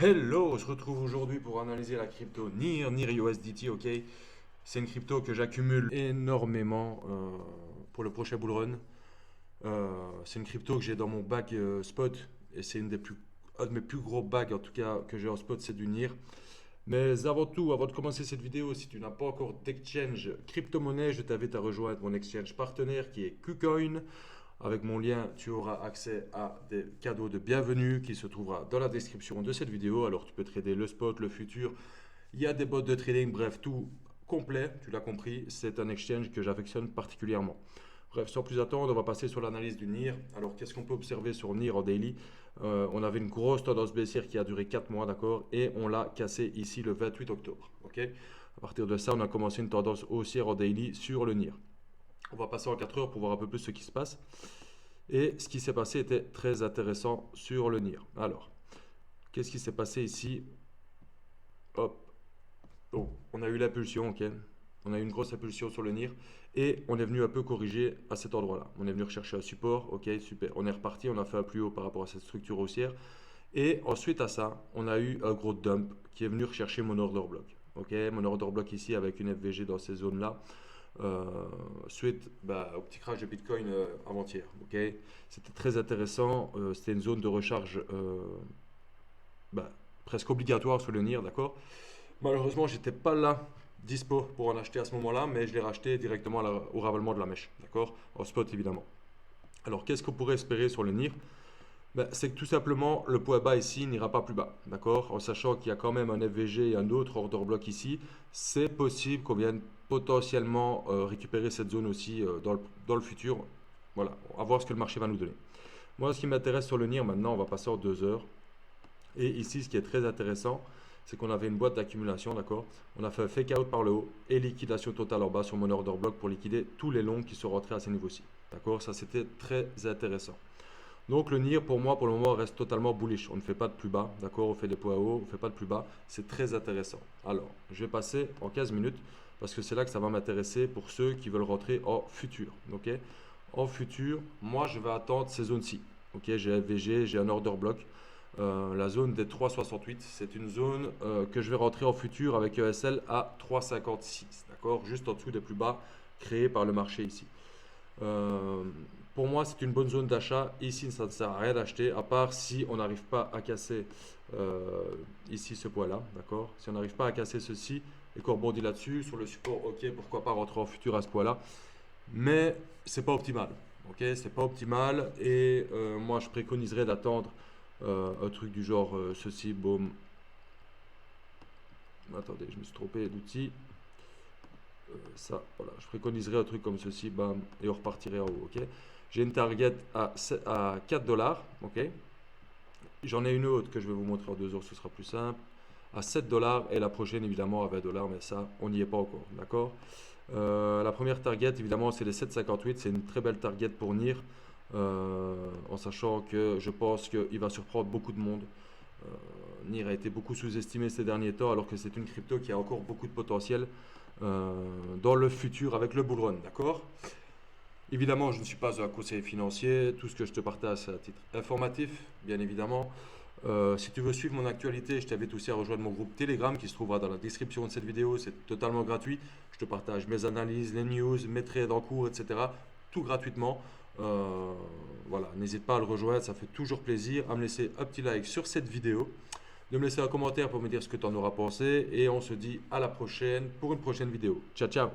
Hello, on se retrouve aujourd'hui pour analyser la crypto NIR USDT, ok? C'est une crypto que j'accumule énormément pour le prochain bull run. C'est une crypto que j'ai dans mon bag spot et c'est un de mes plus gros bags en tout cas que j'ai en spot, c'est du NIR. Mais avant tout, avant de commencer cette vidéo, si tu n'as pas encore d'exchange crypto-monnaie, je t'invite à rejoindre mon exchange partenaire qui est KuCoin. Avec mon lien, tu auras accès à des cadeaux de bienvenue qui se trouvera dans la description de cette vidéo. Alors tu peux trader le spot, le futur. Il y a des bots de trading, bref, tout complet, tu l'as compris. C'est un exchange que j'affectionne particulièrement. Bref, sans plus attendre, on va passer sur l'analyse du NIR. Alors, qu'est-ce qu'on peut observer sur NIR en daily? On avait une grosse tendance baissière qui a duré 4 mois, d'accord? Et on l'a cassé ici le 28 octobre, ok? À partir de ça, on a commencé une tendance haussière en daily sur le NIR. On va passer en 4 heures pour voir un peu plus ce qui se passe. Et ce qui s'est passé était très intéressant sur le NIR. Alors, qu'est-ce qui s'est passé ici? Hop. Bon, on a eu l'impulsion, ok? On a eu une grosse impulsion sur le NIR et on est venu un peu corriger à cet endroit-là. On est venu rechercher un support, ok, super. On est reparti, on a fait un plus haut par rapport à cette structure haussière. Et ensuite à ça, on a eu un gros dump qui est venu rechercher mon order block. Ok, mon order block ici avec une FVG dans ces zones-là. Suite au petit crash de Bitcoin avant-hier. Ok, c'était très intéressant. C'était une zone de recharge presque obligatoire sur le NIR, d'accord. Malheureusement, j'étais pas là dispo pour en acheter à ce moment-là, mais je l'ai racheté directement au ravalement de la mèche, d'accord, en spot évidemment. Alors, qu'est-ce qu'on pourrait espérer sur le NIR? C'est que tout simplement, le point bas ici n'ira pas plus bas, d'accord? En sachant qu'il y a quand même un FVG et un autre order block ici, c'est possible qu'on vienne potentiellement récupérer cette zone aussi dans le futur. Voilà, à voir ce que le marché va nous donner. Moi, ce qui m'intéresse sur le NIR maintenant, on va passer en 2 heures. Et ici, ce qui est très intéressant, c'est qu'on avait une boîte d'accumulation, d'accord? On a fait un fake out par le haut et liquidation totale en bas sur mon order block pour liquider tous les longs qui sont rentrés à ces niveaux-ci, d'accord? Ça, c'était très intéressant. Donc le NIR pour moi pour le moment reste totalement bullish. On ne fait pas de plus bas, d'accord? On fait des points hauts, on ne fait pas de plus bas. C'est très intéressant. Alors, je vais passer en 15 minutes parce que c'est là que ça va m'intéresser pour ceux qui veulent rentrer en futur. Ok? En futur, moi je vais attendre ces zones-ci. Ok? J'ai FVG, j'ai un order block. La zone des 3,68, c'est une zone que je vais rentrer en futur avec ESL à 3,56. D'accord? Juste en dessous des plus bas créés par le marché ici. Pour moi, c'est une bonne zone d'achat. Ici, ça ne sert à rien d'acheter, à part si on n'arrive pas à casser ici ce point-là, d'accord? Si on n'arrive pas à casser ceci et qu'on rebondit là-dessus, sur le support, ok, pourquoi pas rentrer en futur à ce point-là. Mais c'est pas optimal, ok? C'est pas optimal et moi, je préconiserais d'attendre un truc du genre ceci, boum. Attendez, je me suis trompé d'outil. Ça, voilà, je préconiserais un truc comme ceci, bam, et on repartirait en haut, ok? J'ai une target à 4 dollars, ok? J'en ai une autre que je vais vous montrer en 2 heures, ce sera plus simple, à 7 dollars, et la prochaine évidemment à 20 dollars, mais ça, on n'y est pas encore, d'accord? La première target, évidemment, c'est les 7,58, c'est une très belle target pour NIR, en sachant que je pense qu'il va surprendre beaucoup de monde. NIR a été beaucoup sous-estimé ces derniers temps, alors que c'est une crypto qui a encore beaucoup de potentiel dans le futur avec le bull run, d'accord? Évidemment, je ne suis pas un conseiller financier, tout ce que je te partage c'est à titre informatif, bien évidemment. Si tu veux suivre mon actualité, je t'invite aussi à rejoindre mon groupe Telegram qui se trouvera dans la description de cette vidéo, c'est totalement gratuit. Je te partage mes analyses, les news, mes trades en cours, etc. Tout gratuitement. Voilà, n'hésite pas à le rejoindre, ça fait toujours plaisir. À me laisser un petit like sur cette vidéo, de me laisser un commentaire pour me dire ce que tu en auras pensé et on se dit à la prochaine pour une prochaine vidéo. Ciao, ciao!